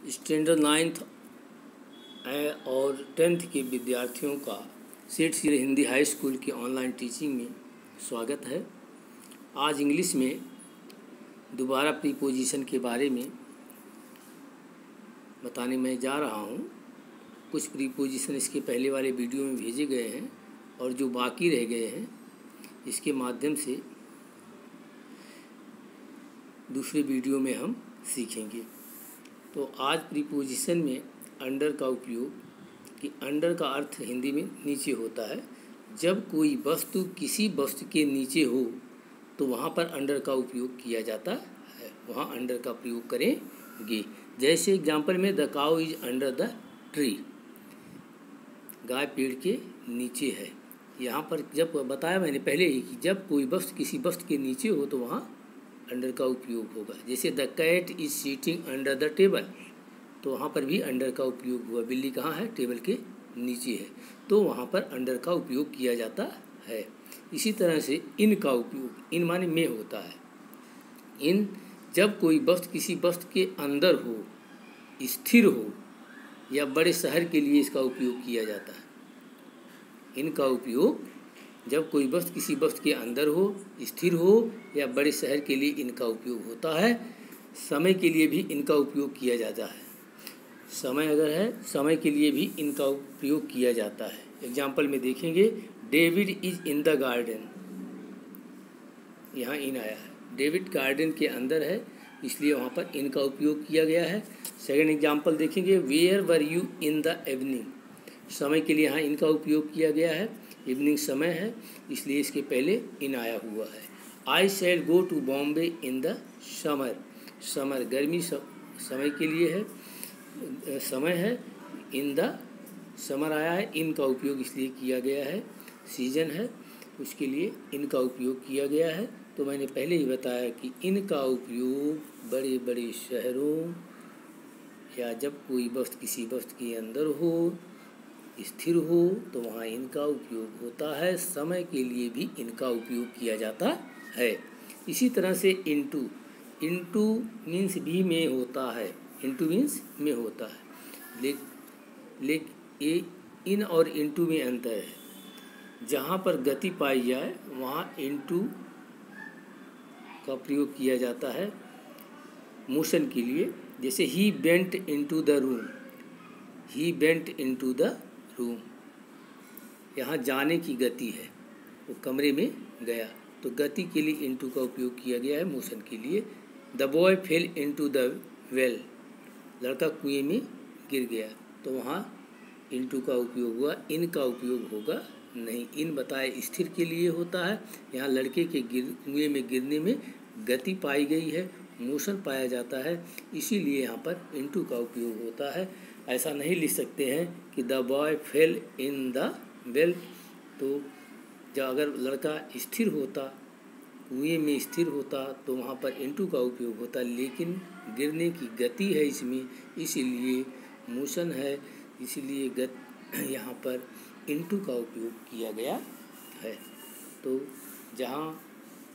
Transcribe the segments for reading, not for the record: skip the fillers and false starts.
Standard 9th और 10th के विद्यार्थियों का सेठ श्री हिंदी हाई स्कूल की ऑनलाइन टीचिंग में स्वागत है। आज इंग्लिश में दोबारा प्रीपोजिशन के बारे में बताने मैं जा रहा हूँ। कुछ प्रीपोजिशन इसके पहले वाले वीडियो में भेजे गए हैं और जो बाकी रह गए हैं इसके माध्यम से दूसरे वीडियो में हम सीखेंगे। तो आज प्रीपोजिशन में अंडर का उपयोग, कि अंडर का अर्थ हिंदी में नीचे होता है। जब कोई वस्तु किसी वस्तु के नीचे हो तो वहाँ पर अंडर का उपयोग किया जाता है, वहाँ अंडर का प्रयोग करेंगे। जैसे एग्जाम्पल में the cow is under the tree, गाय पेड़ के नीचे है। यहाँ पर जब बताया मैंने पहले ही कि जब कोई वस्तु किसी वस्तु के नीचे हो तो वहाँ अंडर का उपयोग होगा। जैसे the cat is sitting under the table, तो वहाँ पर भी अंडर का उपयोग हुआ। बिल्ली कहाँ है? टेबल के नीचे है, तो वहाँ पर अंडर का उपयोग किया जाता है। इसी तरह से इन का उपयोग, इन माने में होता है। इन जब कोई वस्तु किसी वस्तु के अंदर हो, स्थिर हो या बड़े शहर के लिए इसका उपयोग किया जाता है। इनका उपयोग जब कोई वस्तु किसी वस्तु के अंदर हो, स्थिर हो या बड़े शहर के लिए इनका उपयोग होता है। समय के लिए भी इनका उपयोग किया जाता है। समय अगर है, समय के लिए भी इनका उपयोग किया जाता है। एग्जाम्पल में देखेंगे, David is in the garden, यहाँ इन आया है। डेविड गार्डन के अंदर है, इसलिए वहाँ पर इनका उपयोग किया गया है। सेकंड एग्जाम्पल देखेंगे, where were you in the evening, समय के लिए यहाँ इनका उपयोग किया गया है। इवनिंग समय है, इसलिए इसके पहले इन आया हुआ है। I shall go to Bombay in the summer, summer गर्मी समय के लिए है, समय है। इन द समर आया है, इन का उपयोग इसलिए किया गया है। सीजन है, उसके लिए इनका उपयोग किया गया है। तो मैंने पहले ही बताया कि इनका उपयोग बड़े बड़े शहरों या जब कोई वस्तु किसी वस्तु के अंदर हो, स्थिर हो, तो वहाँ इनका उपयोग होता है। समय के लिए भी इनका उपयोग किया जाता है। इसी तरह से इनटू, इनटू मीन्स भी में होता है, इनटू मीन्स में होता है। ये इन और इनटू में अंतर है। जहाँ पर गति पाई जाए वहाँ इनटू का प्रयोग किया जाता है मोशन के लिए। जैसे ही went into the room, he went into the room, यहाँ जाने की गति है, वो कमरे में गया, तो गति के लिए इनटू का उपयोग किया गया है मोशन के लिए। The boy fail into the well, लड़का कुएं में गिर गया, तो वहाँ इनटू का उपयोग हुआ, इन का उपयोग होगा नहीं। इन बताए स्थिर के लिए होता है। यहाँ लड़के के कुएं में गिरने में गति पाई गई है, मोशन पाया जाता है, इसीलिए यहाँ पर इनटू का उपयोग होता है। ऐसा नहीं लिख सकते हैं कि the boy fail in the well, तो जब अगर लड़का स्थिर होता, कुएं में स्थिर होता, तो वहाँ पर इनटू का उपयोग होता, लेकिन गिरने की गति है इसमें, इसीलिए मोशन है, इसीलिए यहाँ पर इनटू का उपयोग किया गया है। तो जहाँ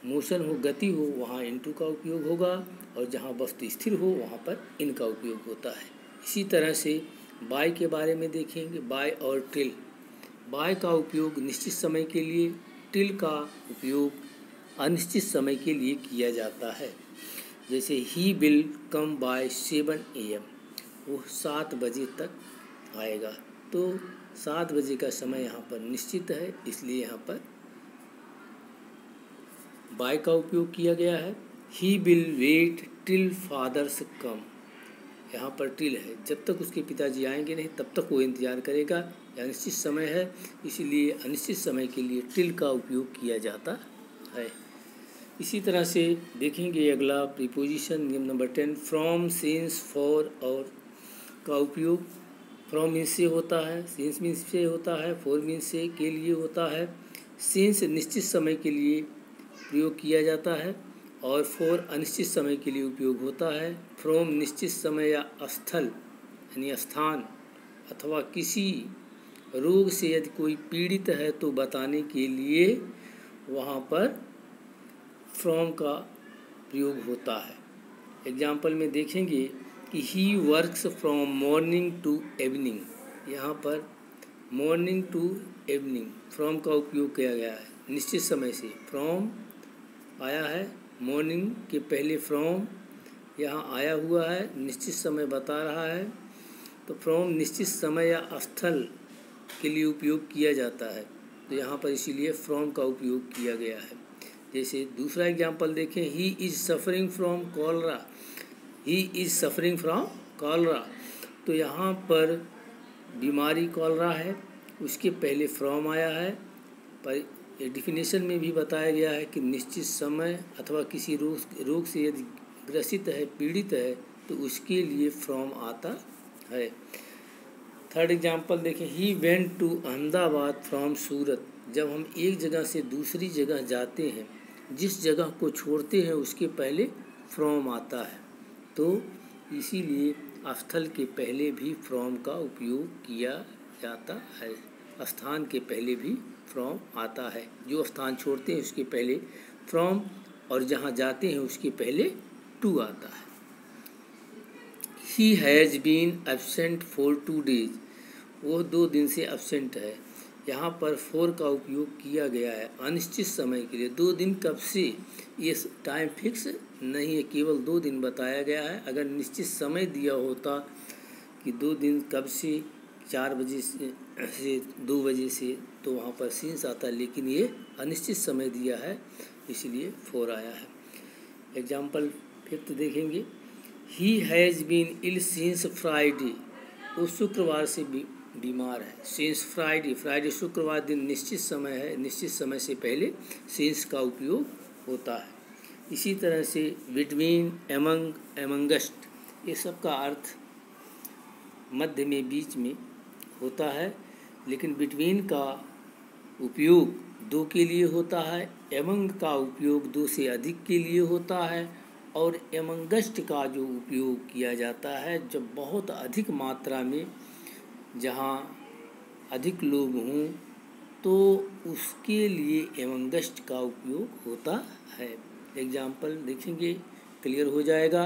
मोशन हो, गति हो, वहाँ इनटू का उपयोग होगा, और जहाँ वस्तु स्थिर हो वहाँ पर इन का उपयोग होता है। इसी तरह से बाय के बारे में देखेंगे, बाय और टिल। बाय का उपयोग निश्चित समय के लिए, टिल का उपयोग अनिश्चित समय के लिए किया जाता है। जैसे he will come by 7 AM, वो 7 बजे तक आएगा, तो 7 बजे का समय यहाँ पर निश्चित है, इसलिए यहाँ पर बाय का उपयोग किया गया है। He will wait till fathers come, यहाँ पर टिल है, जब तक उसके पिताजी आएंगे नहीं तब तक वो इंतज़ार करेगा। यह अनिश्चित समय है, इसलिए अनिश्चित समय के लिए टिल का उपयोग किया जाता है। इसी तरह से देखेंगे अगला प्रीपोजिशन नियम नंबर 10, फ्रॉम, सिंस, फॉर और का उपयोग। फ्रॉम मीन्स से होता है, सिंस मीन्स से होता है, फॉर मीन्स से के लिए होता है। सिंस निश्चित समय के लिए प्रयोग किया जाता है और फॉर अनिश्चित समय के लिए उपयोग होता है। फ्रॉम निश्चित समय या स्थल यानी स्थान अथवा किसी रोग से यदि कोई पीड़ित है तो बताने के लिए वहाँ पर फ्रॉम का प्रयोग होता है। एग्जाम्पल में देखेंगे, कि he works from morning to evening. यहाँ पर मॉर्निंग टू इवनिंग फ्रॉम का उपयोग किया गया है, निश्चित समय से। फ्रॉम आया है, मॉर्निंग के पहले फ्रॉम यहाँ आया हुआ है, निश्चित समय बता रहा है। तो फ्रॉम निश्चित समय या स्थल के लिए उपयोग किया जाता है, तो यहाँ पर इसीलिए फ्रॉम का उपयोग किया गया है। जैसे दूसरा एग्जाम्पल देखें, he is suffering from cholera. He is suffering from cholera, तो यहाँ पर बीमारी कॉलरा है, उसके पहले फ्रॉम आया है। पर डिफिनेशन में भी बताया गया है कि निश्चित समय अथवा किसी रोग से यदि ग्रसित है, पीड़ित है, तो उसके लिए फ्रॉम आता है। थर्ड एग्जाम्पल देखें, he went to Ahmedabad from Surat. जब हम एक जगह से दूसरी जगह जाते हैं, जिस जगह को छोड़ते हैं उसके पहले फ्रॉम आता है, तो इसीलिए स्थल के पहले भी फ्रॉम का उपयोग किया जाता है। स्थान के पहले भी फ्रॉम आता है, जो स्थान छोड़ते हैं उसके पहले फ्रॉम, और जहाँ जाते हैं उसके पहले टू आता है। He has been absent for 2 days। वो 2 दिन से एब्सेंट है। यहाँ पर फॉर का उपयोग किया गया है अनिश्चित समय के लिए। 2 दिन कब से, ये टाइम फिक्स नहीं है, केवल 2 दिन बताया गया है। अगर निश्चित समय दिया होता कि 2 दिन कब से, 4 बजे से 2 बजे से, तो वहाँ पर सीन्स आता, लेकिन ये अनिश्चित समय दिया है, इसलिए फॉर आया है। एग्जाम्पल फिफ्थ देखेंगे, he has been ill since Friday. वो शुक्रवार से बीमार है। सिंस फ्राइडे, फ्राइडे शुक्रवार दिन निश्चित समय है, निश्चित समय से पहले सिंस का उपयोग होता है। इसी तरह से बिटवीन, एमंग, एमंगस्ट, ये सब का अर्थ मध्य में, बीच में होता है, लेकिन बिटवीन का उपयोग 2 के लिए होता है, एमंग का उपयोग 2 से अधिक के लिए होता है, और एमंगस्ट का जो उपयोग किया जाता है जब बहुत अधिक मात्रा में, जहाँ अधिक लोग हों, तो उसके लिए एमंगस्ट का उपयोग होता है। एग्जाम्पल देखेंगे, क्लियर हो जाएगा।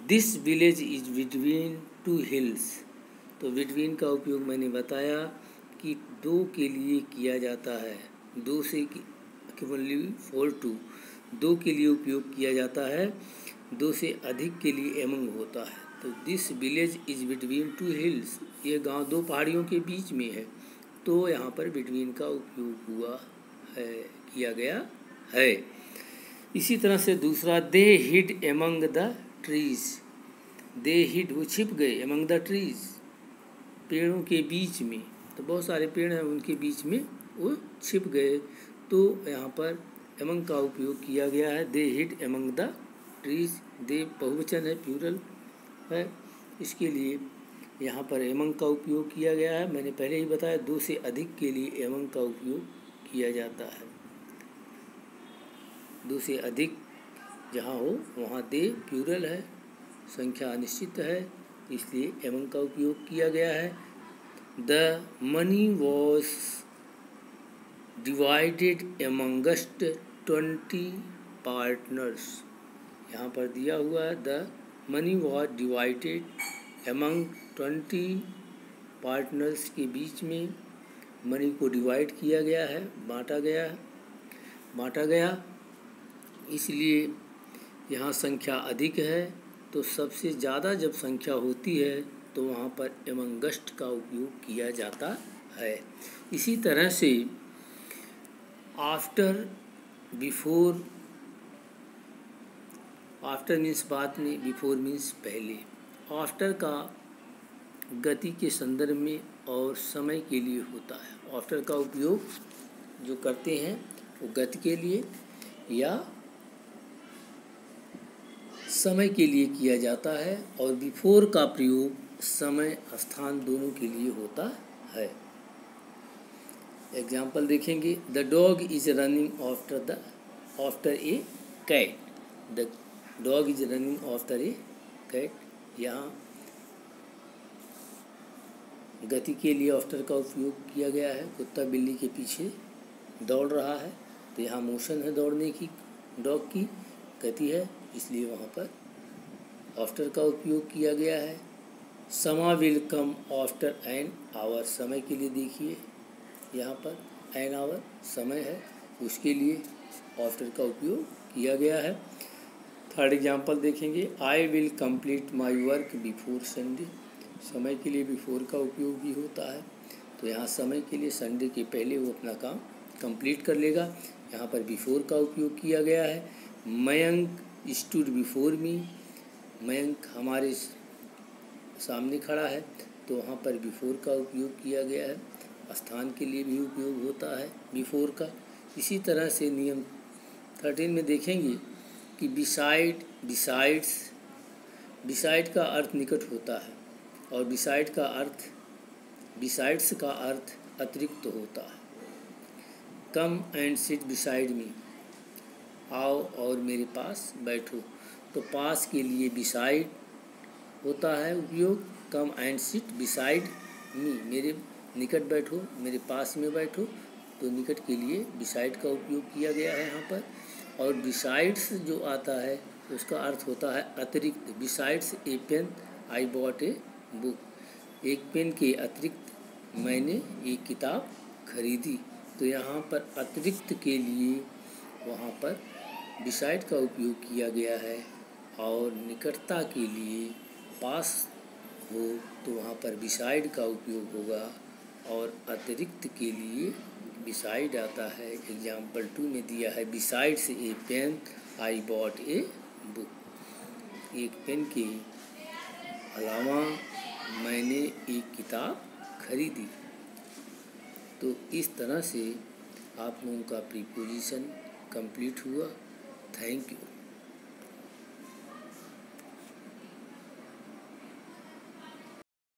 This village is between 2 hills। तो बिटवीन का उपयोग मैंने बताया कि 2 के लिए किया जाता है, 2 से केवल फॉर 2, 2 के लिए उपयोग किया जाता है, 2 से अधिक के लिए एमंग होता है। तो this village is between 2 hills, ये गांव 2 पहाड़ियों के बीच में है, तो यहाँ पर बिटवीन का उपयोग हुआ है, किया गया है। इसी तरह से दूसरा, they hid among the trees. They hid, वो छिप गए, एमंग द ट्रीज, पेड़ों के बीच में। तो बहुत सारे पेड़ हैं, उनके बीच में वो छिप गए, तो यहाँ पर एमंग का उपयोग किया गया है। दे हिड एमंग द ट्रीज, दे बहुवचन है, प्लूरल है, इसके लिए यहाँ पर एमंग का उपयोग किया गया है। मैंने पहले ही बताया 2 से अधिक के लिए एमंग का उपयोग किया जाता है। 2 से अधिक जहाँ हो वहाँ दे प्लूरल है, संख्या अनिश्चित है, इसलिए एमंग का उपयोग किया गया है। The money was divided amongst 20 partners. यहाँ पर दिया हुआ है, the money was divided among 20 partners, के बीच में मनी को डिवाइड किया गया है, बांटा गया, इसलिए यहाँ संख्या अधिक है। तो सबसे ज़्यादा जब संख्या होती है तो वहाँ पर एमंगस्ट का उपयोग किया जाता है। इसी तरह से आफ्टर, बिफोर, आफ्टर मीन्स बाद में, बिफोर मीन्स पहले। आफ्टर का गति के संदर्भ में और समय के लिए होता है। आफ्टर का उपयोग जो करते हैं वो गति के लिए या समय के लिए किया जाता है, और बिफोर का प्रयोग समय, स्थान दोनों के लिए होता है। एग्जाम्पल देखेंगे, the dog is running after a cat. The dog is running after a cat, यहाँ गति के लिए आफ्टर का उपयोग किया गया है। कुत्ता बिल्ली के पीछे दौड़ रहा है, तो यहाँ मोशन है दौड़ने की, डॉग की गति है, इसलिए वहाँ पर आफ्टर का उपयोग किया गया है। समा will come after an hour, समय के लिए देखिए यहाँ पर एन आवर समय है, उसके लिए आफ्टर का उपयोग किया गया है। थर्ड एग्जाम्पल देखेंगे, I will complete my work before Sunday, समय के लिए बिफोर का उपयोग भी होता है, तो यहाँ समय के लिए संडे के पहले वो अपना काम कंप्लीट कर लेगा, यहाँ पर बिफोर का उपयोग किया गया है। Mayank stood before me, Mayank हमारे सामने खड़ा है, तो वहाँ पर बिफोर का उपयोग किया गया है। स्थान के लिए भी उपयोग होता है बिफोर का। इसी तरह से नियम 13 में देखेंगे कि बिसाइड, बिसाइड्स, बिसाइड का अर्थ निकट होता है और बिसाइड का अर्थ, बिसाइड्स का अर्थ अतिरिक्त होता है। Come and sit beside me, आओ और मेरे पास बैठो, तो पास के लिए बिसाइड होता है उपयोग, come and sit beside me, मेरे निकट बैठो, मेरे पास में बैठो, तो निकट के लिए बिसाइड का उपयोग किया गया है यहाँ पर। और बिसाइड्स जो आता है उसका अर्थ होता है अतिरिक्त। Besides a pen I bought a book, एक पेन के अतिरिक्त मैंने एक किताब खरीदी, तो यहाँ पर अतिरिक्त के लिए वहाँ पर बिसाइड का उपयोग किया गया है। और निकटता के लिए पास हो तो वहाँ पर बिसाइड का उपयोग होगा, और अतिरिक्त के लिए बिसाइड आता है। एग्जाम्पल 2 में दिया है, besides a pen I bought a book, एक पेन के अलावा मैंने एक किताब खरीदी। तो इस तरह से आप लोगों का प्रीपोजिशन कंप्लीट हुआ। Thank you.